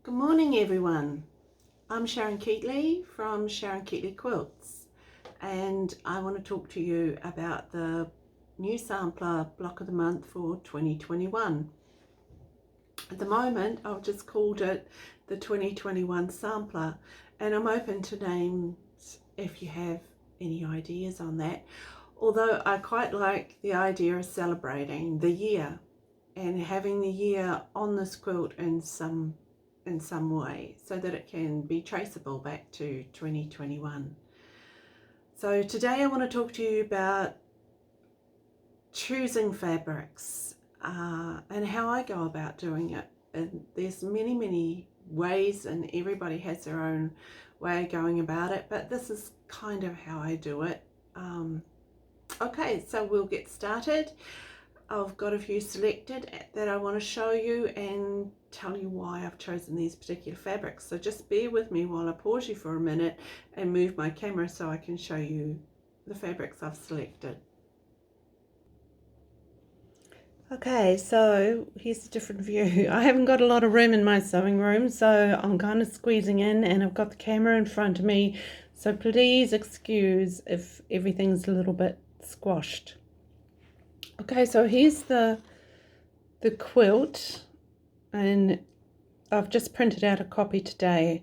Good morning everyone. I'm Sharon Keightley from Sharon Keightley Quilts, and I want to talk to you about the new sampler block of the month for 2021. At the moment I've just called it the 2021 sampler, and I'm open to names if you have any ideas on that, although I quite like the idea of celebrating the year and having the year on this quilt in some way so that it can be traceable back to 2021. So today I want to talk to you about choosing fabrics and how I go about doing it. And there's many ways and everybody has their own way of going about it, but this is kind of how I do it. Okay, so we'll get started. I've got a few selected that I want to show you and tell you why I've chosen these particular fabrics. So just bear with me while I pause you for a minute and move my camera so I can show you the fabrics I've selected. Okay, so here's a different view. I haven't got a lot of room in my sewing room, so I'm kind of squeezing in and I've got the camera in front of me. So please excuse if everything's a little bit squashed. Okay, so here's the quilt, and I've just printed out a copy today.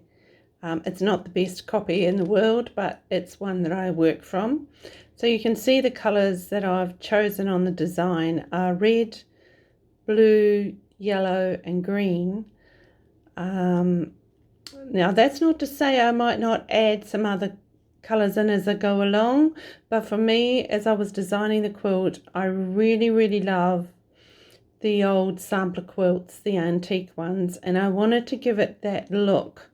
It's not the best copy in the world, but it's one that I work from. So you can see the colours that I've chosen on the design are red, blue, yellow and green. Now that's not to say I might not add some other colours in as I go along, but for me, as I was designing the quilt, I really love the old sampler quilts, the antique ones, and I wanted to give it that look,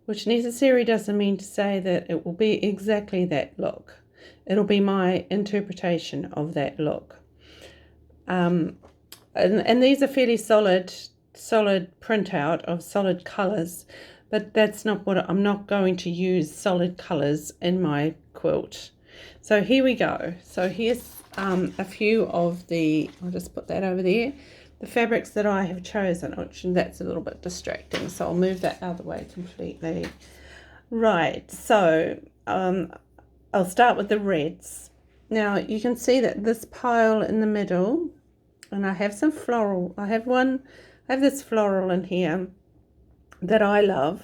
which necessarily doesn't mean to say that it will be exactly that look. It'll be my interpretation of that look. And these are fairly solid printout of solid colours, but that's not what I'm not going to use solid colours in my quilt. So here we go. So here's a few of the, I'll just put that over there, the fabrics that I have chosen, which that's a little bit distracting, so I'll move that out of the way completely. Right, so I'll start with the reds. Now you can see that this pile in the middle, and I have some floral, I have this floral in here that I love.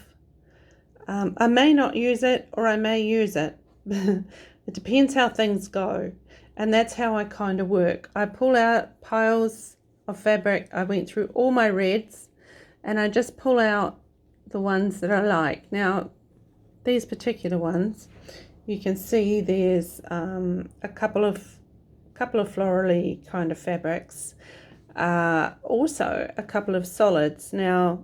I may not use it or I may use it. It depends how things go, and that's how I kind of work. I pull out piles of fabric. I went through all my reds and I just pull out the ones that I like. Now these particular ones, you can see there's a couple of florally kind of fabrics, also a couple of solids. Now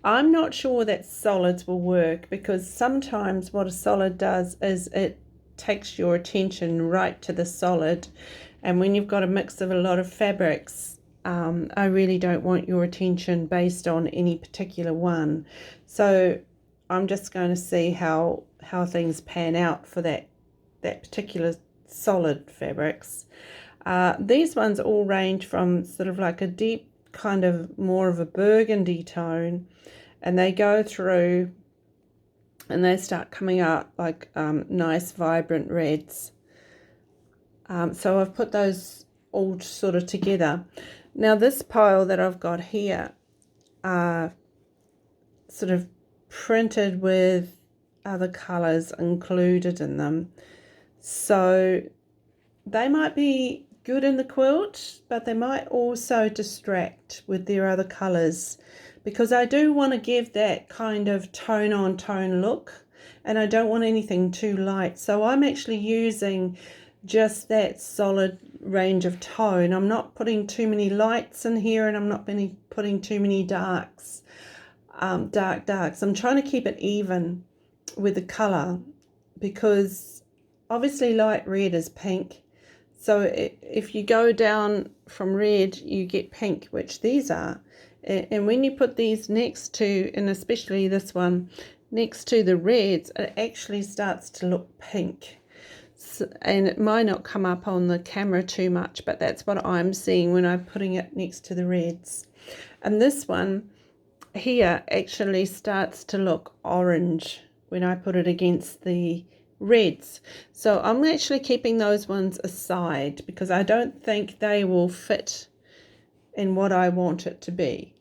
I'm not sure that solids will work, because sometimes what a solid does is it takes your attention right to the solid, and when you've got a mix of a lot of fabrics, I really don't want your attention based on any particular one. So I'm just going to see how things pan out for that particular solid fabrics. These ones all range from sort of like a deep kind of more of a burgundy tone, and they go through and they start coming out like nice vibrant reds. So I've put those all sort of together. Now this pile that I've got here are sort of printed with other colors included in them, so they might be good in the quilt, but they might also distract with their other colors, because I do want to give that kind of tone on tone look, and I don't want anything too light. So I'm actually using just that solid range of tone. I'm not putting too many lights in here, and I'm not putting too many darks, darks. I'm trying to keep it even with the color, because obviously light red is pink. So if you go down from red, you get pink, which these are. And when you put these next to, and especially this one, next to the reds, it actually starts to look pink. So, and it might not come up on the camera too much, but that's what I'm seeing when I'm putting it next to the reds. And this one, here actually starts to look orange when I put it against the reds. So I'm actually keeping those ones aside because I don't think they will fit in what I want it to be.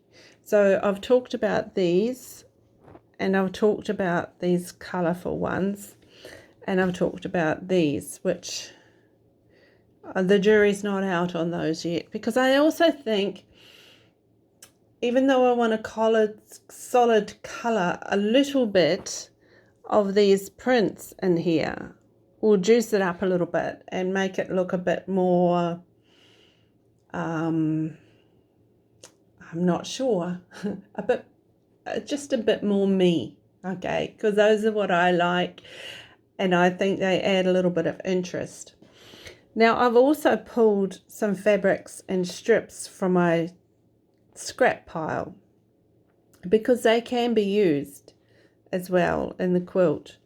So I've talked about these, and I've talked about these colourful ones, and I've talked about these, which the jury's not out on those yet, because I also think, even though I want a solid colour, a little bit of these prints in here will juice it up a little bit and make it look a bit more, I'm not sure, just a bit more me, okay, because those are what I like, and I think they add a little bit of interest. Now I've also pulled some fabrics and strips from my scrap pile because they can be used as well in the quilt,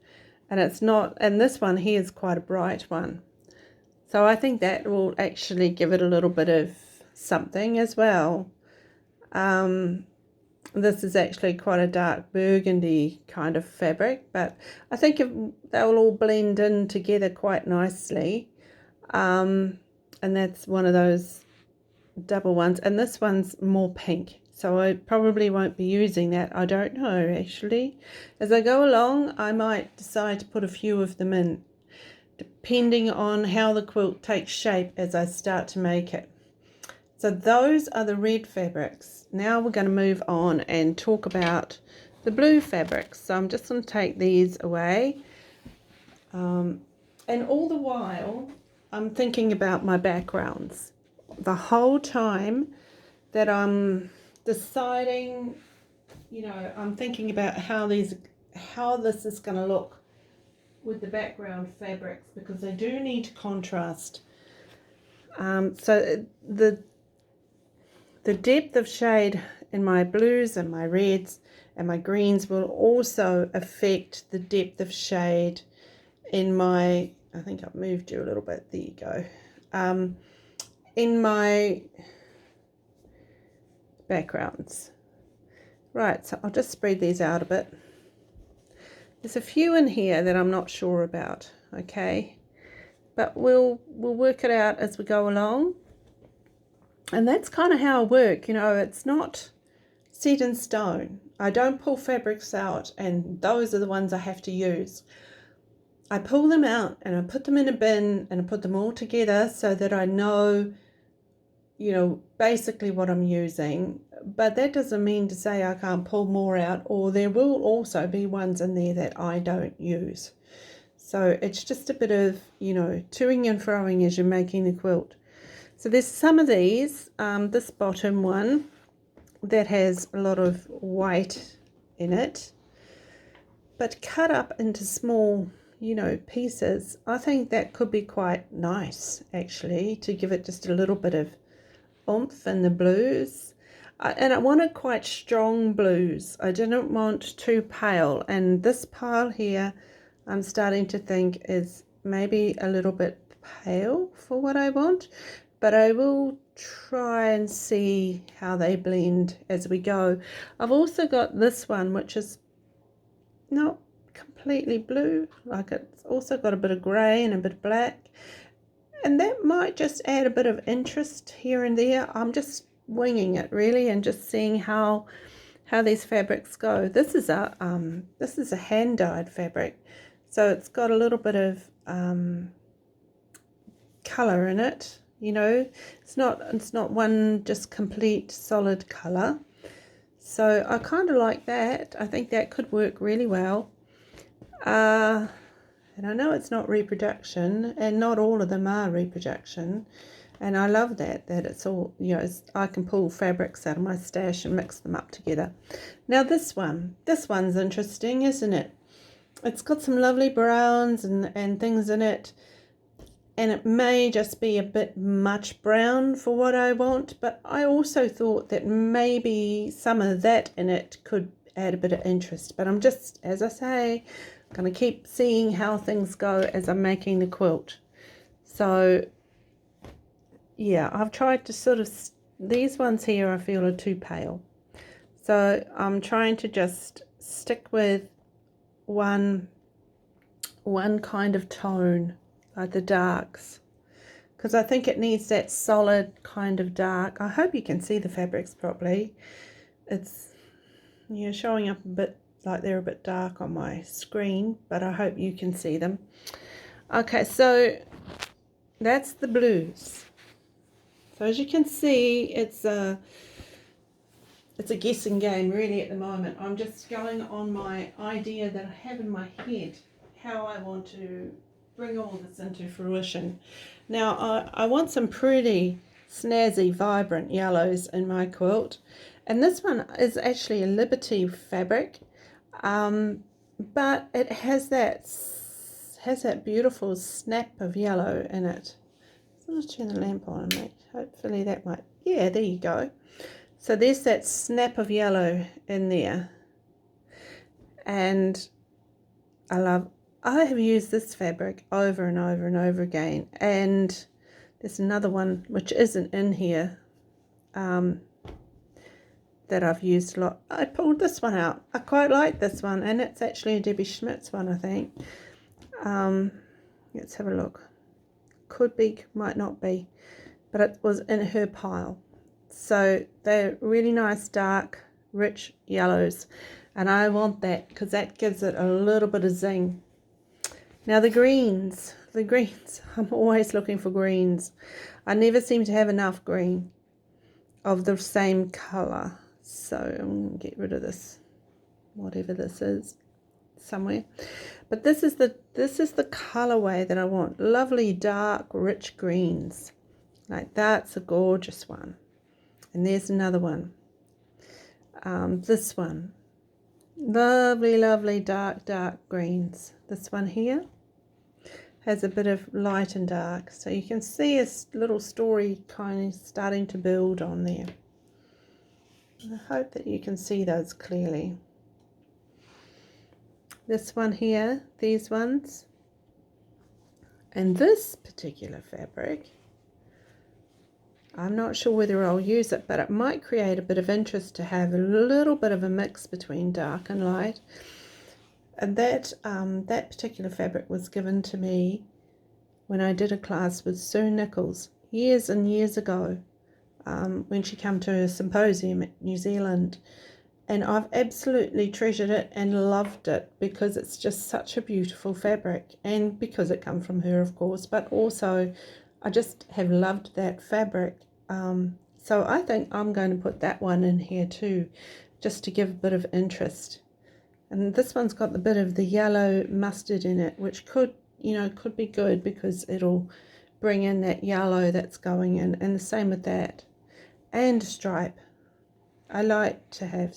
and this one here is quite a bright one, so I think that will actually give it a little bit of something as well. This is actually quite a dark burgundy kind of fabric, but I think they'll all blend in together quite nicely, and that's one of those double ones, and this one's more pink, so I probably won't be using that. I don't know, actually. As I go along, I might decide to put a few of them in, depending on how the quilt takes shape as I start to make it. So those are the red fabrics. Now we're going to move on and talk about the blue fabrics. So I'm just going to take these away, and all the while I'm thinking about my backgrounds. The whole time that I'm deciding, I'm thinking about how this is going to look with the background fabrics, because they do need contrast. So the depth of shade in my blues and my reds and my greens will also affect the depth of shade in my, I think I've moved you a little bit, there you go, in my backgrounds. Right, so I'll just spread these out a bit. There's a few in here that I'm not sure about, okay, but we'll work it out as we go along. And that's kind of how I work, it's not set in stone. I don't pull fabrics out and those are the ones I have to use. I pull them out and I put them in a bin and I put them all together so that I know, basically what I'm using. But that doesn't mean to say I can't pull more out, or there will also be ones in there that I don't use. So it's just a bit of, toing and froing as you're making the quilt. So there's some of these, this bottom one that has a lot of white in it, but cut up into small, pieces. I think that could be quite nice, actually, to give it just a little bit of oomph in the blues. And I wanted quite strong blues. I didn't want too pale. And this pile here, I'm starting to think is maybe a little bit pale for what I want. But I will try and see how they blend as we go. I've also got this one, which is not completely blue. Like, it's also got a bit of grey and a bit of black. And that might just add a bit of interest here and there. I'm just winging it really and just seeing how these fabrics go. This is a hand dyed fabric, so it's got a little bit of color in it. It's not one just complete solid color. So I kind of like that. I think that could work really well. And I know it's not reproduction, and not all of them are reproduction. And I love that it's all, I can pull fabrics out of my stash and mix them up together. Now this one's interesting, isn't it? It's got some lovely browns and things in it. And it may just be a bit much brown for what I want, but I also thought that maybe some of that in it could add a bit of interest. But I'm just, as I say, going to keep seeing how things go as I'm making the quilt. So yeah, I've tried to sort of, these ones here I feel are too pale. So I'm trying to just stick with one kind of tone, like the darks, because I think it needs that solid kind of dark. I hope you can see the fabrics properly. It's, you know, showing up a bit like they're a bit dark on my screen, but I hope you can see them. Okay, so that's the blues. So as you can see, it's a guessing game really at the moment. I'm just going on my idea that I have in my head, how I want to bring all this into fruition. Now I want some pretty snazzy, vibrant yellows in my quilt, and this one is actually a Liberty fabric, but it has that beautiful snap of yellow in it. So let's turn the lamp on and hopefully that might, yeah, there you go. So there's that snap of yellow in there, and I have used this fabric over and over and over again, and there's another one which isn't in here that I've used a lot. I pulled this one out. I quite like this one, and it's actually a Debbie Schmidt's one, I think. Let's have a look. Could be, might not be, but it was in her pile. So they're really nice, dark, rich yellows, and I want that because that gives it a little bit of zing. Now the greens, I'm always looking for greens. I never seem to have enough green of the same color. So I'm going to get rid of this, whatever this is, somewhere. But this is the colorway that I want. Lovely, dark, rich greens. Like that's a gorgeous one. And there's another one. This one. Lovely, lovely, dark, dark greens. This one here has a bit of light and dark. So you can see a little story kind of starting to build on there. I hope that you can see those clearly. This one here, these ones, and this particular fabric, I'm not sure whether I'll use it, but it might create a bit of interest to have a little bit of a mix between dark and light. And that particular fabric was given to me when I did a class with Sue Nichols years and years ago, when she came to a symposium at New Zealand. And I've absolutely treasured it and loved it because it's just such a beautiful fabric, and because it comes from her, of course, but also I just have loved that fabric. So I think I'm going to put that one in here too, just to give a bit of interest. And this one's got a bit of the yellow mustard in it, which could be good because it'll bring in that yellow that's going in, and the same with that. And stripe. I like to have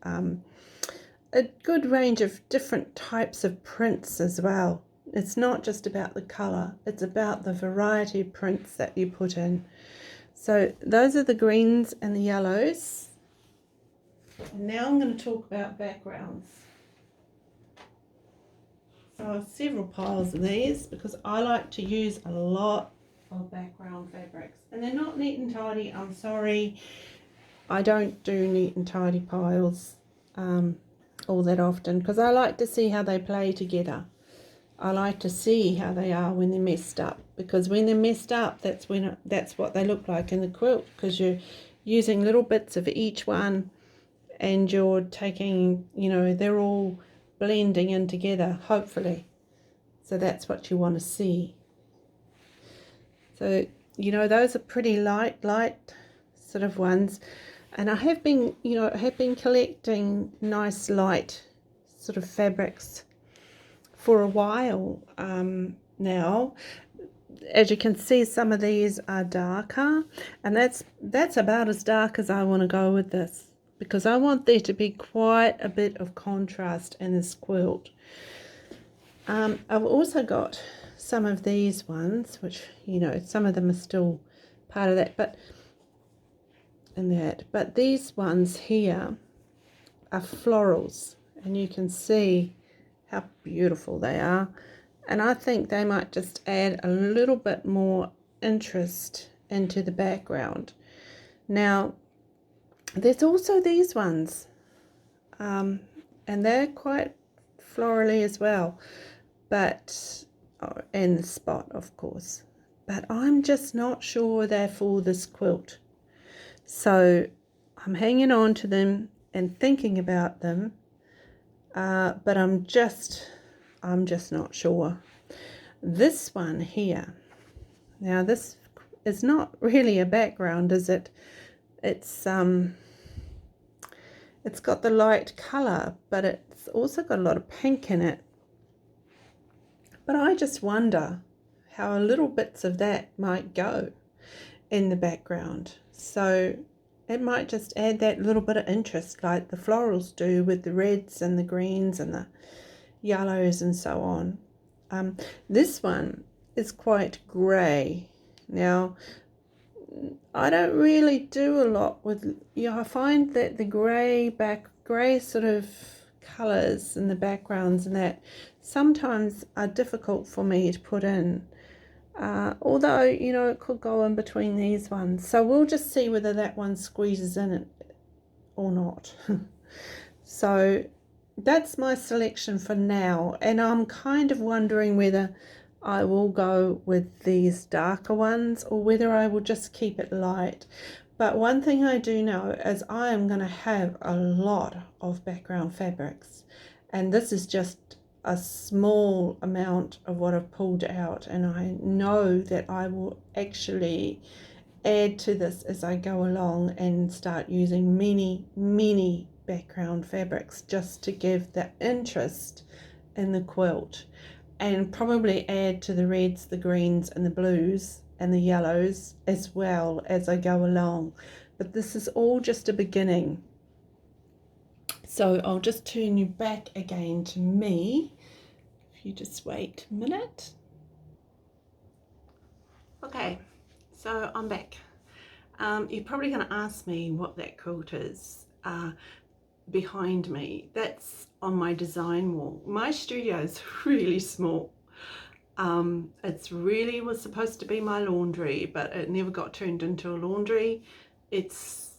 a good range of different types of prints as well. It's not just about the colour, it's about the variety of prints that you put in. So those are the greens and the yellows. Now I'm going to talk about backgrounds. So I have several piles of these because I like to use a lot of background fabrics, and they're not neat and tidy. I'm sorry, I don't do neat and tidy piles all that often because I like to see how they play together. I like to see how they are when they're messed up, because when they're messed up, that's what they look like in the quilt, because you're using little bits of each one and you're taking, they're all blending in together, hopefully. So that's what you want to see. So, those are pretty light sort of ones. And I have been, collecting nice light sort of fabrics for a while now. As you can see, some of these are darker, and that's about as dark as I want to go with this, because I want there to be quite a bit of contrast in this quilt. I've also got some of these ones, which, some of them are still part of that, but these ones here are florals, and you can see how beautiful they are, and I think they might just add a little bit more interest into the background. Now There's also these ones, and they're quite florally as well, but and the spot, of course, but I'm just not sure they're for this quilt. So I'm hanging on to them and thinking about them, but I'm just not sure. This one here, now this is not really a background, is it? It's got the light color, but it's also got a lot of pink in it. But I just wonder how little bits of that might go in the background. So it might just add that little bit of interest like the florals do with the reds and the greens and the yellows and so on. This one is quite grey. Now, I don't really do a lot with, I find that the grey sort of colours in the backgrounds and that sometimes are difficult for me to put in. Although, it could go in between these ones. So we'll just see whether that one squeezes in it or not. So that's my selection for now. And I'm kind of wondering whether I will go with these darker ones or whether I will just keep it light. But one thing I do know is I am going to have a lot of background fabrics. And this is just a small amount of what I've pulled out, and I know that I will actually add to this as I go along and start using many background fabrics just to give the interest in the quilt, and probably add to the reds, the greens and the blues and the yellows as well as I go along. But this is all just a beginning. So I'll just turn you back again to me. If you just wait a minute. Okay, so I'm back. You're probably going to ask me what that quilt is behind me. That's on my design wall. My studio is really small. It's really was supposed to be my laundry, but it never got turned into a laundry. It's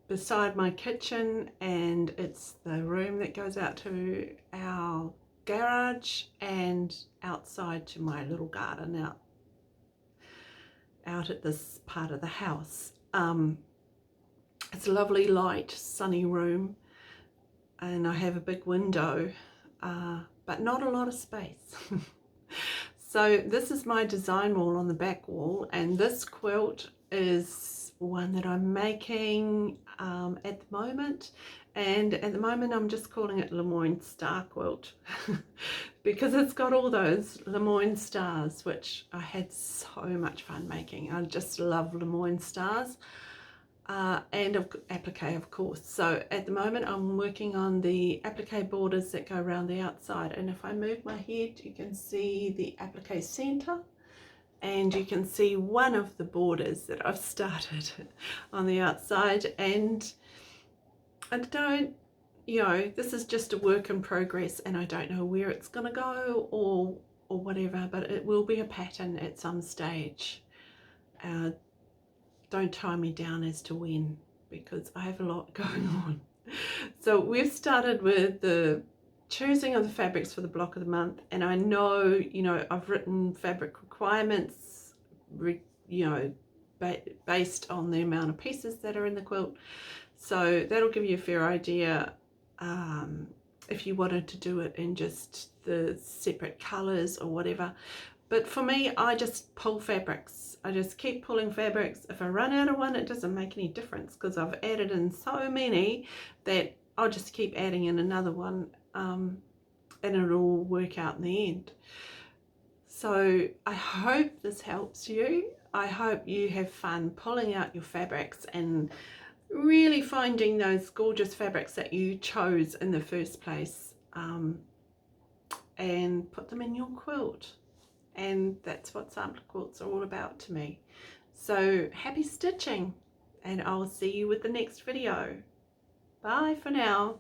beside my kitchen, and it's the room that goes out to our garage and outside to my little garden out at this part of the house. It's a lovely light sunny room, and I have a big window, but not a lot of space. So this is my design wall on the back wall, and this quilt is one that I'm making at the moment. And at the moment I'm just calling it Lemoyne Star Quilt because it's got all those Lemoyne stars, which I had so much fun making. I just love Lemoyne stars. And applique, of course. So at the moment I'm working on the applique borders that go around the outside, and if I move my head you can see the applique center, and you can see one of the borders that I've started on the outside. And I don't, this is just a work in progress, and I don't know where it's going to go or whatever, but it will be a pattern at some stage. Don't tie me down as to when, because I have a lot going on. So we've started with the choosing of the fabrics for the block of the month, and I know, I've written fabric requirements, based on the amount of pieces that are in the quilt. So that'll give you a fair idea if you wanted to do it in just the separate colors or whatever. But for me, I just pull fabrics. I just keep pulling fabrics. If I run out of one, it doesn't make any difference, because I've added in so many that I'll just keep adding in another one, and it'll work out in the end. So I hope this helps you. I hope you have fun pulling out your fabrics and really finding those gorgeous fabrics that you chose in the first place, and put them in your quilt. And that's what sampler quilts are all about to me. So happy stitching, and I'll see you with the next video. Bye for now.